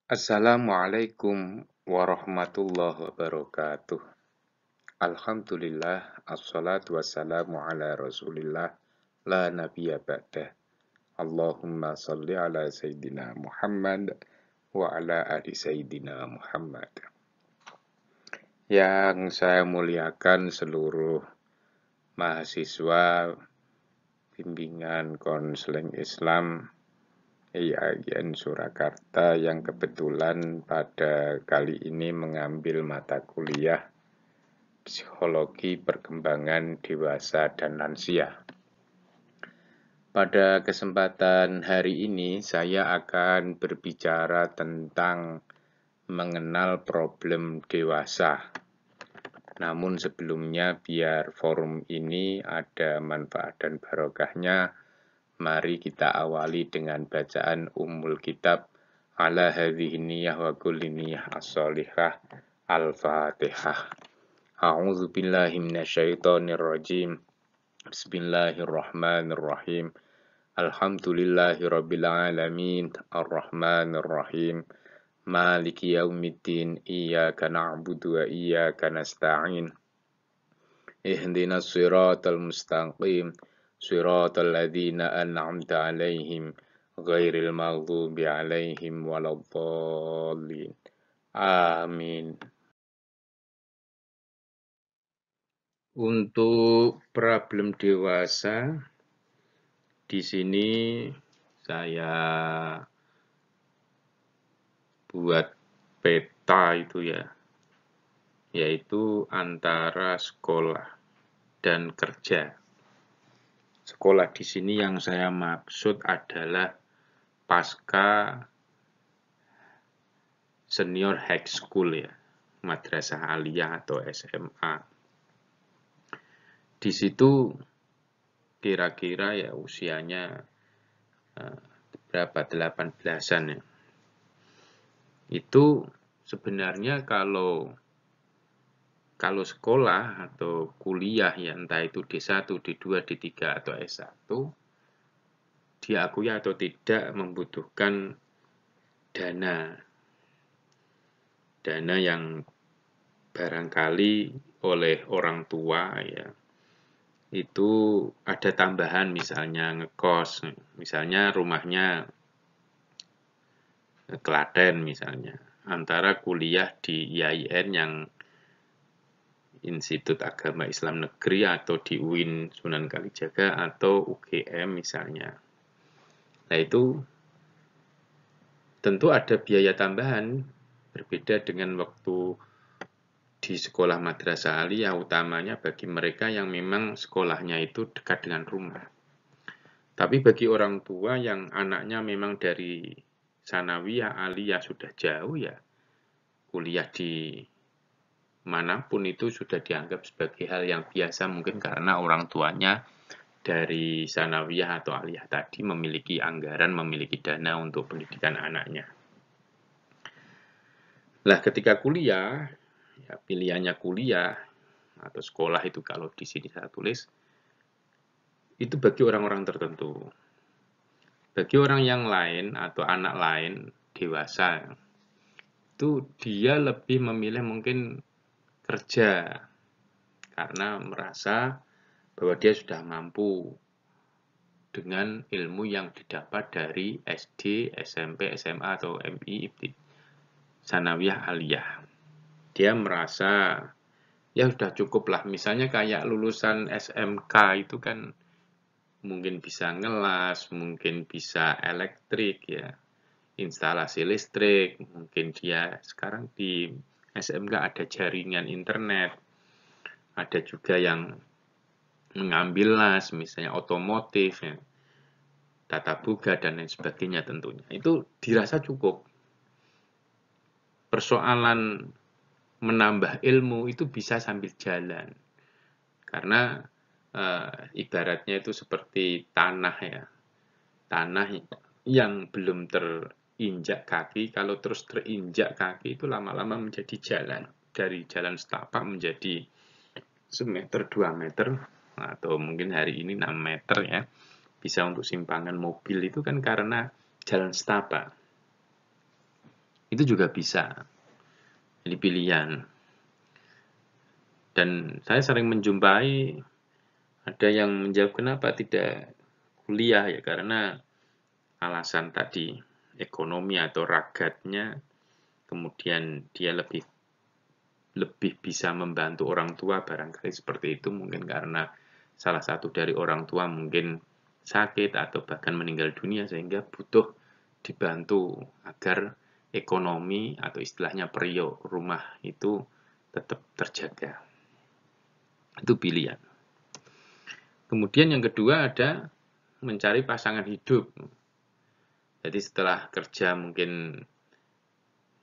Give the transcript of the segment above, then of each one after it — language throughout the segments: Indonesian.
Assalamualaikum warahmatullahi wabarakatuh. Alhamdulillah, assalatu wassalamu ala rasulillah, la nabiyya ba'dah. Allahumma salli ala Sayyidina Muhammad wa ala ali Sayyidina Muhammad. Yang saya muliakan seluruh mahasiswa bimbingan konseling Islam IAIN Surakarta yang kebetulan pada kali ini mengambil mata kuliah Psikologi Perkembangan Dewasa dan Lansia. Pada kesempatan hari ini saya akan berbicara tentang mengenal problem dewasa. Namun sebelumnya biar forum ini ada manfaat dan barokahnya, mari kita awali dengan bacaan Ummul Kitab ala hadhihi niyyah wa kulli niyyah as-sholihah Al-Fatihah. A'udzu billahi minasyaitonir rajim. Bismillahirrahmanirrahim. Alhamdulillahirabbil alamin, arrahmanir rahim. Maliki yaumiddin, iyyaka na'budu wa iyyaka nasta'in. Ihdinas siratal mustaqim, siratal ladzina an'amta 'alaihim, ghairil maghdubi 'alaihim waladdallin. Amin. Untuk problem dewasa, di sini saya buat peta itu ya, yaitu antara sekolah dan kerja. Sekolah di sini yang saya maksud adalah pasca senior high school ya, madrasah aliyah atau SMA. Di situ kira-kira ya usianya berapa, 18-an ya. Itu sebenarnya kalau sekolah atau kuliah ya, entah itu D1, D2, D3 atau S1, diakui atau tidak membutuhkan dana yang barangkali oleh orang tua ya, itu ada tambahan, misalnya ngekos, misalnya rumahnya Klaten misalnya, antara kuliah di IAIN yang Institut Agama Islam Negeri atau di UIN Sunan Kalijaga atau UGM misalnya. Nah itu tentu ada biaya tambahan, berbeda dengan waktu di sekolah madrasah aliyah, utamanya bagi mereka yang memang sekolahnya itu dekat dengan rumah. Tapi bagi orang tua yang anaknya memang dari sanawiyah, aliyah sudah jauh ya, kuliah di manapun itu sudah dianggap sebagai hal yang biasa, mungkin karena orang tuanya dari sanawiyah atau aliyah tadi memiliki anggaran, memiliki dana untuk pendidikan anaknya. Nah, ketika kuliah, ya pilihannya kuliah atau sekolah itu kalau di sini saya tulis, itu bagi orang-orang tertentu. Bagi orang yang lain atau anak lain, dewasa, itu dia lebih memilih mungkin kerja karena merasa bahwa dia sudah mampu dengan ilmu yang didapat dari SD, SMP, SMA, atau MI, sanawiyah aliyah. Dia merasa ya sudah cukup lah, misalnya kayak lulusan SMK itu kan mungkin bisa ngelas, mungkin bisa elektrik ya, instalasi listrik, mungkin dia sekarang di SMK ada jaringan internet, ada juga yang mengambil las, misalnya otomotif, ya, tata boga, dan lain sebagainya tentunya. Itu dirasa cukup. Persoalan menambah ilmu itu bisa sambil jalan. Karena ibaratnya itu seperti tanah ya. Tanah yang belum terinjak kaki, kalau terus terinjak kaki itu lama-lama menjadi jalan. Dari jalan setapak menjadi semeter, 2 meter, atau mungkin hari ini 6 meter ya. Bisa untuk simpangan mobil itu kan karena jalan setapak. Itu juga bisa jadi pilihan. Dan saya sering menjumpai ada yang menjawab kenapa tidak kuliah, ya karena alasan tadi, ekonomi atau ragatnya, kemudian dia lebih lebih bisa membantu orang tua, barangkali seperti itu, mungkin karena salah satu dari orang tua mungkin sakit atau bahkan meninggal dunia sehingga butuh dibantu agar ekonomi atau istilahnya periuk rumah itu tetap terjaga. Itu pilihan. Kemudian yang kedua ada mencari pasangan hidup. Jadi setelah kerja mungkin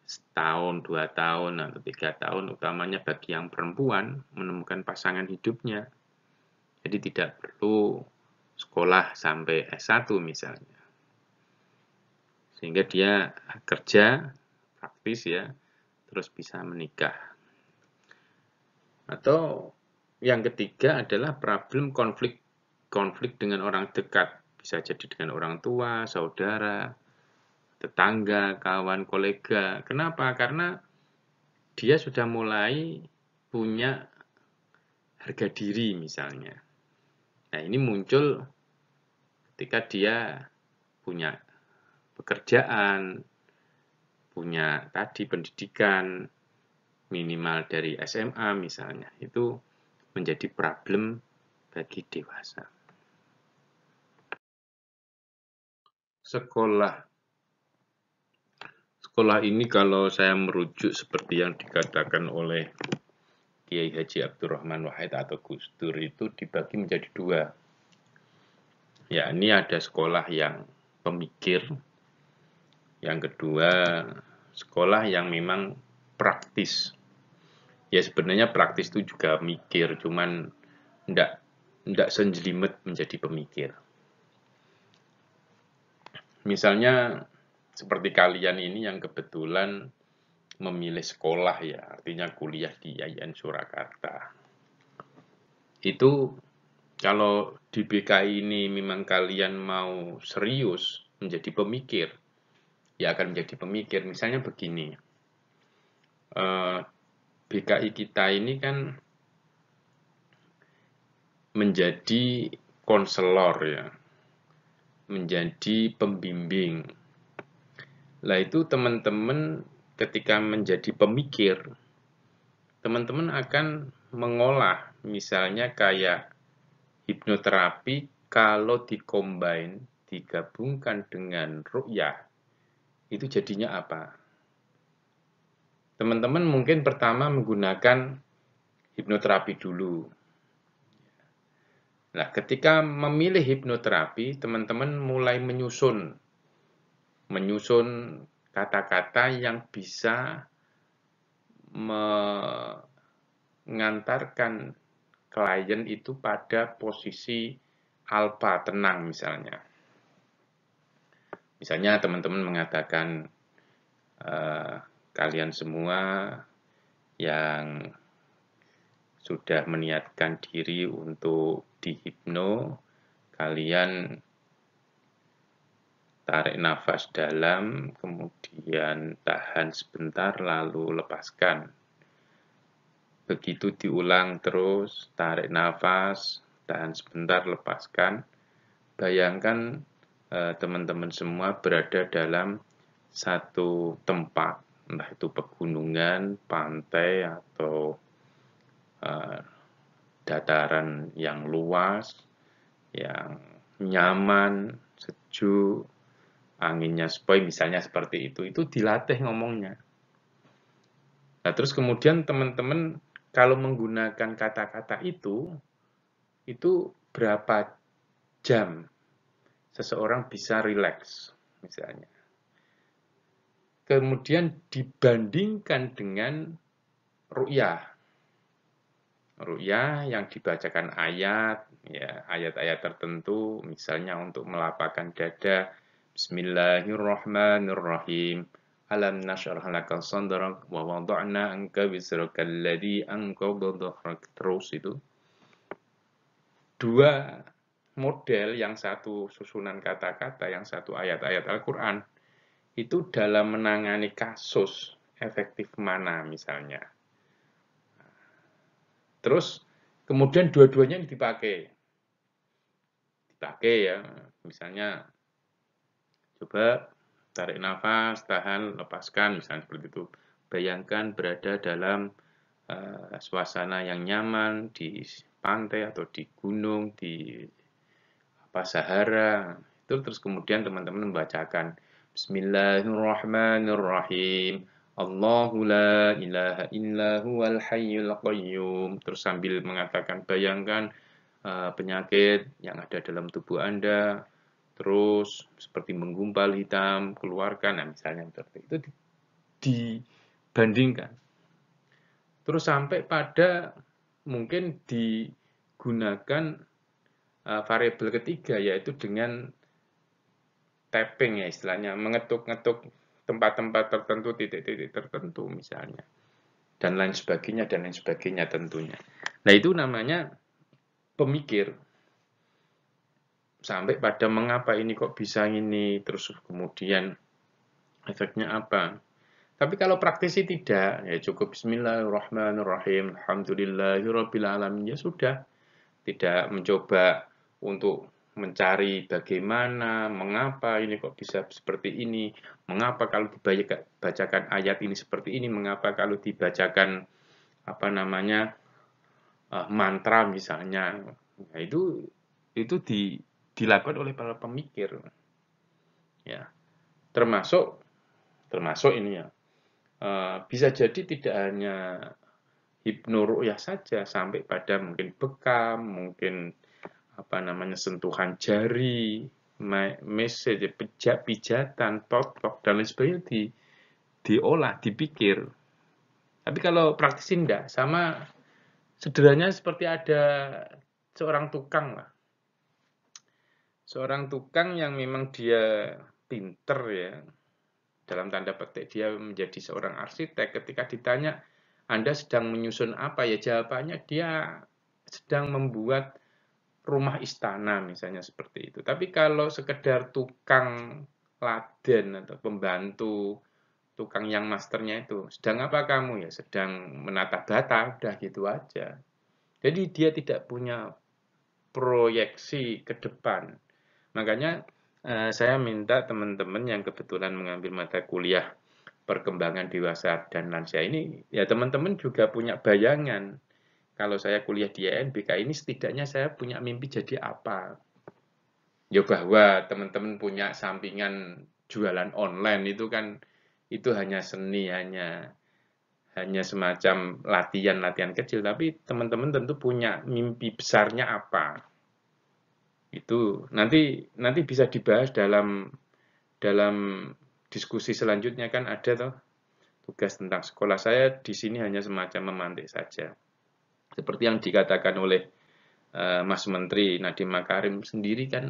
setahun, 2 tahun, atau 3 tahun, utamanya bagi yang perempuan, menemukan pasangan hidupnya. Jadi tidak perlu sekolah sampai S1 misalnya. Sehingga dia kerja, praktis ya, terus bisa menikah. Atau yang ketiga adalah problem konflik dengan orang dekat. Bisa jadi dengan orang tua, saudara, tetangga, kawan, kolega. Kenapa? Karena dia sudah mulai punya harga diri misalnya. Nah, ini muncul ketika dia punya pekerjaan, punya tadi pendidikan minimal dari SMA misalnya. Itu menjadi problem bagi dewasa. Sekolah ini kalau saya merujuk seperti yang dikatakan oleh Kiai Haji Abdurrahman Wahid atau Gus Dur itu dibagi menjadi dua. Ya, ini ada sekolah yang pemikir, yang kedua sekolah yang memang praktis. Ya sebenarnya praktis itu juga mikir, cuman enggak senjelimet menjadi pemikir. Misalnya seperti kalian ini yang kebetulan memilih sekolah ya, artinya kuliah di IAIN Surakarta. Itu kalau di BKI ini memang kalian mau serius menjadi pemikir, ya akan menjadi pemikir. Misalnya begini, BKI kita ini kan menjadi konselor ya, menjadi pembimbing. Lah itu teman-teman ketika menjadi pemikir, teman-teman akan mengolah misalnya kayak hipnoterapi kalau dicombine, digabungkan dengan ru'yah, itu jadinya apa? Teman-teman mungkin pertama menggunakan hipnoterapi dulu. Nah, ketika memilih hipnoterapi, teman-teman mulai menyusun kata-kata yang bisa mengantarkan klien itu pada posisi alfa, tenang misalnya. Misalnya teman-teman mengatakan, kalian semua yang sudah meniatkan diri untuk dihipno, kalian tarik nafas dalam, kemudian tahan sebentar, lalu lepaskan. Begitu diulang terus, tarik nafas, tahan sebentar, lepaskan. Bayangkan teman-teman semua berada dalam satu tempat, entah itu pegunungan, pantai, atau dataran yang luas, yang nyaman, sejuk, anginnya sepoi, misalnya seperti itu dilatih ngomongnya. Nah, terus kemudian teman-teman kalau menggunakan kata-kata itu berapa jam seseorang bisa rileks, misalnya. Kemudian dibandingkan dengan ru'yah. Ru'yah yang dibacakan ayat, ya ayat-ayat tertentu, misalnya untuk melapangkan dada, Bismillahirrahmanirrahim. Alam nashrah laka sadrak wa wada'na anka wizraka alladhi anqadha dhahrak. Terus itu dua model, yang satu susunan kata-kata, yang satu ayat-ayat Al-Qur'an. itu dalam menangani kasus efektif mana misalnya. Terus kemudian dua-duanya dipakai ya, misalnya coba tarik nafas, tahan, lepaskan, misalnya seperti itu. Bayangkan berada dalam suasana yang nyaman di pantai atau di gunung, di Sahara. Itu terus kemudian teman-teman membacakan Bismillahirrahmanirrahim. Allahu la ilaha illa huwal hayyul qayyum. Terus sambil mengatakan bayangkan penyakit yang ada dalam tubuh Anda, terus seperti menggumpal hitam, keluarkan, nah misalnya seperti itu dibandingkan. Terus sampai pada mungkin digunakan variabel ketiga, yaitu dengan tapping ya istilahnya, mengetuk-ngetuk tempat-tempat tertentu, titik-titik tertentu misalnya, dan lain sebagainya tentunya. Nah itu namanya pemikir. Sampai pada mengapa ini kok bisa ini, terus kemudian efeknya apa. Tapi kalau praktisi tidak, ya cukup Bismillahirrahmanirrahim, Alhamdulillahirabbil alamin, ya sudah. Tidak mencoba untuk mencari bagaimana, mengapa ini kok bisa seperti ini, mengapa kalau dibacakan ayat ini seperti ini, mengapa kalau dibacakan apa namanya mantra misalnya. Nah, itu dilakukan oleh para pemikir, ya, termasuk ini ya, bisa jadi tidak hanya hipnoruqyah saja, sampai pada mungkin bekam, mungkin apa namanya sentuhan jari, message, pijatan, totok dan lain sebagainya diolah, dipikir. Tapi kalau praktisi enggak, sama sederhananya seperti ada seorang tukang lah. Seorang tukang yang memang dia pinter ya, dalam tanda petik dia menjadi seorang arsitek, ketika ditanya Anda sedang menyusun apa, ya jawabannya dia sedang membuat rumah istana misalnya seperti itu. Tapi kalau sekedar tukang laden atau pembantu tukang yang masternya itu, sedang apa kamu, ya sedang menata bata, udah gitu aja. Jadi dia tidak punya proyeksi ke depan. Makanya saya minta teman-teman yang kebetulan mengambil mata kuliah perkembangan dewasa dan lansia ini, ya teman-teman juga punya bayangan. Kalau saya kuliah di INBK ini, setidaknya saya punya mimpi jadi apa. Ya bahwa teman-teman punya sampingan jualan online itu kan, itu hanya seni, hanya semacam latihan-latihan kecil, tapi teman-teman tentu punya mimpi besarnya apa. Itu nanti bisa dibahas dalam diskusi selanjutnya, kan ada toh tugas tentang sekolah. Saya di sini hanya semacam memantik saja. Seperti yang dikatakan oleh Mas Menteri Nadiem Makarim sendiri, kan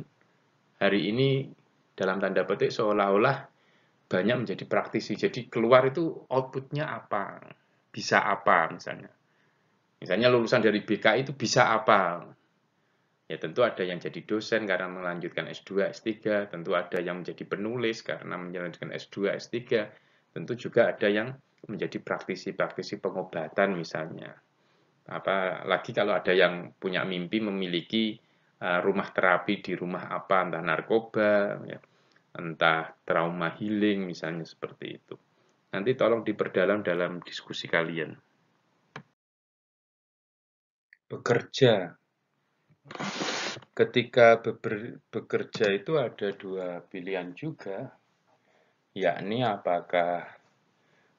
hari ini dalam tanda petik seolah-olah banyak menjadi praktisi. Jadi keluar itu outputnya apa, bisa apa misalnya. Misalnya lulusan dari BK itu bisa apa. Ya tentu ada yang jadi dosen karena melanjutkan S2, S3, tentu ada yang menjadi penulis karena melanjutkan S2, S3, tentu juga ada yang menjadi praktisi-praktisi pengobatan misalnya. Apalagi kalau ada yang punya mimpi memiliki rumah terapi di rumah apa, entah narkoba, ya, entah trauma healing misalnya seperti itu. Nanti tolong diperdalam dalam diskusi kalian. Bekerja. Ketika bekerja itu ada dua pilihan juga, yakni apakah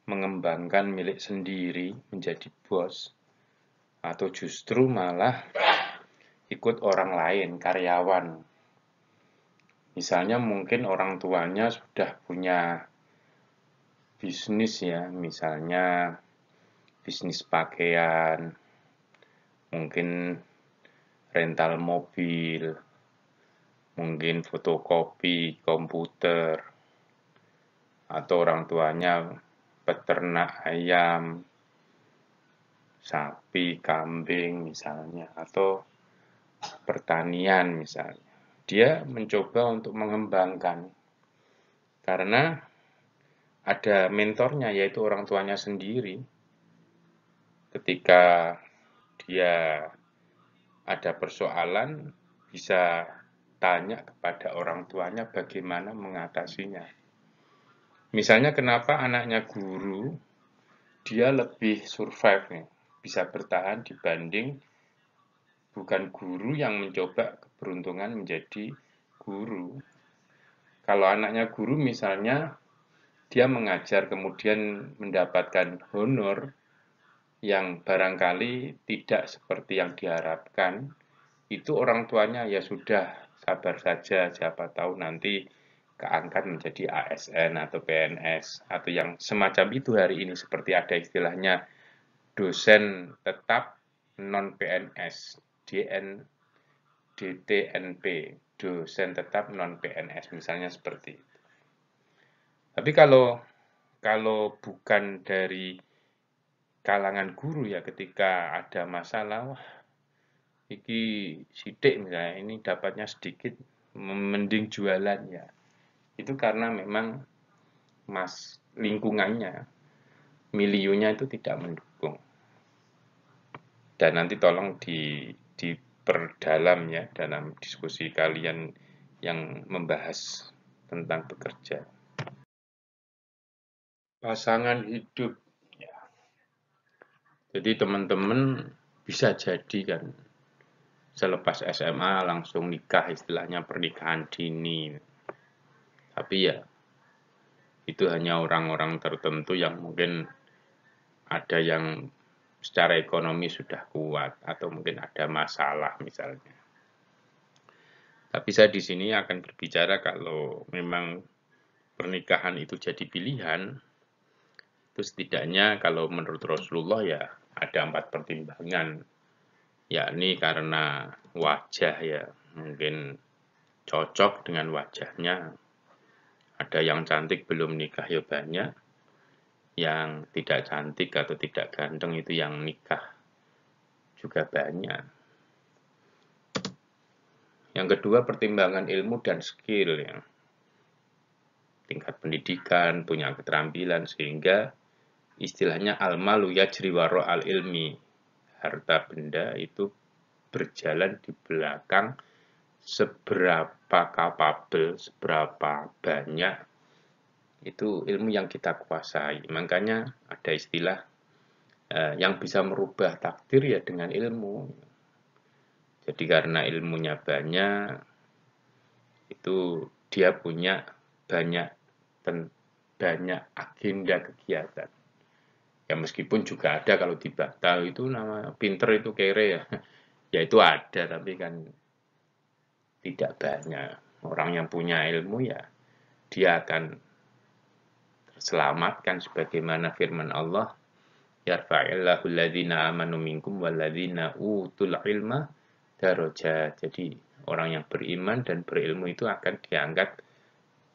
mengembangkan milik sendiri menjadi bos, atau justru malah ikut orang lain, karyawan. Misalnya mungkin orang tuanya sudah punya bisnis ya, misalnya bisnis pakaian, mungkin rental mobil, mungkin fotokopi komputer, atau orang tuanya peternak ayam, sapi, kambing misalnya, atau pertanian misalnya. Dia mencoba untuk mengembangkan, karena ada mentornya, yaitu orang tuanya sendiri. Ketika dia ada persoalan, bisa tanya kepada orang tuanya bagaimana mengatasinya. Misalnya kenapa anaknya guru, dia lebih survive nih, bisa bertahan dibanding bukan guru yang mencoba keberuntungan menjadi guru. Kalau anaknya guru misalnya, dia mengajar kemudian mendapatkan honor yang barangkali tidak seperti yang diharapkan, itu orang tuanya ya sudah sabar saja, siapa tahu nanti keangkat menjadi ASN atau PNS atau yang semacam itu hari ini, seperti ada istilahnya dosen tetap non PNS, DTNP, dosen tetap non PNS misalnya seperti itu. Tapi kalau bukan dari kalangan guru ya, ketika ada masalah, wah iki sidik misalnya, ini dapatnya sedikit, mending jualan ya. Itu karena memang lingkungannya, milionya itu tidak mendukung. Dan nanti tolong diperdalam ya dalam diskusi kalian yang membahas tentang bekerja. Pasangan hidup ya. Jadi teman-teman bisa jadi kan selepas SMA langsung nikah, istilahnya pernikahan dini. Tapi ya itu hanya orang-orang tertentu yang mungkin ada yang secara ekonomi sudah kuat atau mungkin ada masalah misalnya. Tapi saya di sini akan berbicara kalau memang pernikahan itu jadi pilihan, itu setidaknya kalau menurut Rasulullah ya ada 4 pertimbangan, yakni karena wajah ya, mungkin cocok dengan wajahnya. Ada yang cantik belum nikah ya banyak, yang tidak cantik atau tidak ganteng itu yang nikah juga banyak. Yang kedua pertimbangan ilmu dan skill ya. Tingkat pendidikan, punya keterampilan, sehingga istilahnya al-malu yajri wara al-ilmi. Harta benda itu berjalan di belakang seberapa kapabel, seberapa banyak itu ilmu yang kita kuasai. Makanya ada istilah yang bisa merubah takdir ya dengan ilmu. Jadi karena ilmunya banyak, itu dia punya banyak agenda kegiatan. Ya meskipun juga ada kalau di Batal itu nama pinter itu kere ya. Ya itu ada, tapi kan tidak banyak. Orang yang punya ilmu ya dia akan terselamatkan sebagaimana firman Allah, yarfa'illahu alladhina amanu minkum walladhina utul ilma darajat. Jadi orang yang beriman dan berilmu itu akan diangkat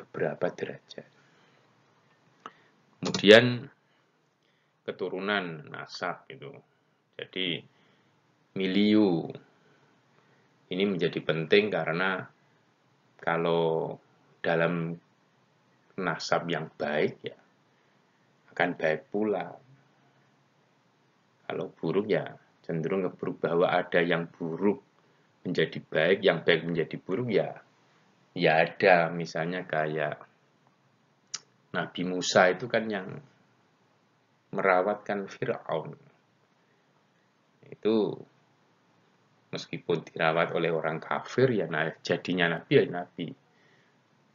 beberapa derajat. Kemudian keturunan nasab itu. Jadi milieu ini menjadi penting karena kalau dalam nasab yang baik ya akan baik pula. Kalau buruk ya cenderung keburuk, bahwa ada yang buruk menjadi baik, yang baik menjadi buruk ya ada. Misalnya kayak Nabi Musa itu kan yang merawatkan Fir'aun. Itu meskipun dirawat oleh orang kafir ya jadinya nabi ya nabi.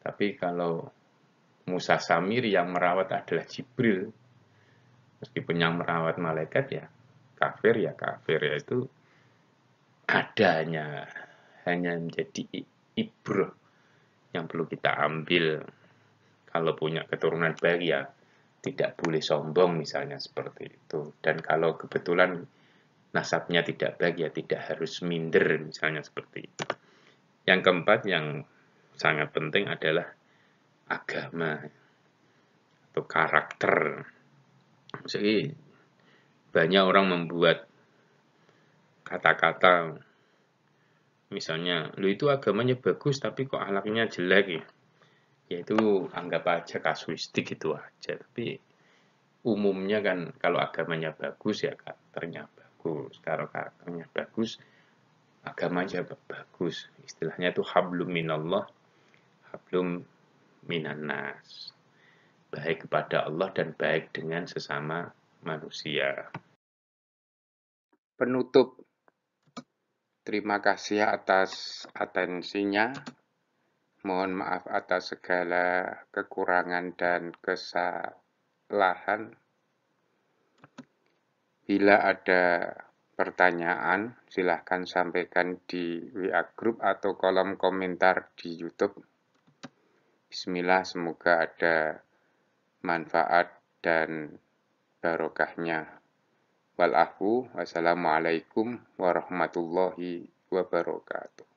Tapi kalau Musa Samiri yang merawat adalah Jibril, meskipun yang merawat malaikat ya kafir, yaitu adanya hanya menjadi ibrah yang perlu kita ambil. Kalau punya keturunan baik ya tidak boleh sombong misalnya seperti itu. Dan kalau kebetulan nasabnya tidak baik ya tidak harus minder misalnya seperti itu. Yang keempat yang sangat penting adalah agama atau karakter. Jadi banyak orang membuat kata-kata misalnya, lu itu agamanya bagus tapi kok akhlaknya jelek ya. Ya itu anggap aja kasuistik itu aja. Tapi umumnya kan kalau agamanya bagus ya karakternya bagus. Kalau karakternya bagus, agamanya bagus. Istilahnya itu hablum minallah, hablum minannas. Baik kepada Allah dan baik dengan sesama manusia. Penutup, terima kasih atas atensinya. Mohon maaf atas segala kekurangan dan kesalahan. Bila ada pertanyaan, silahkan sampaikan di WA Group atau kolom komentar di YouTube. Bismillah, semoga ada manfaat dan barokahnya. Wassalamualaikum warahmatullahi wabarakatuh.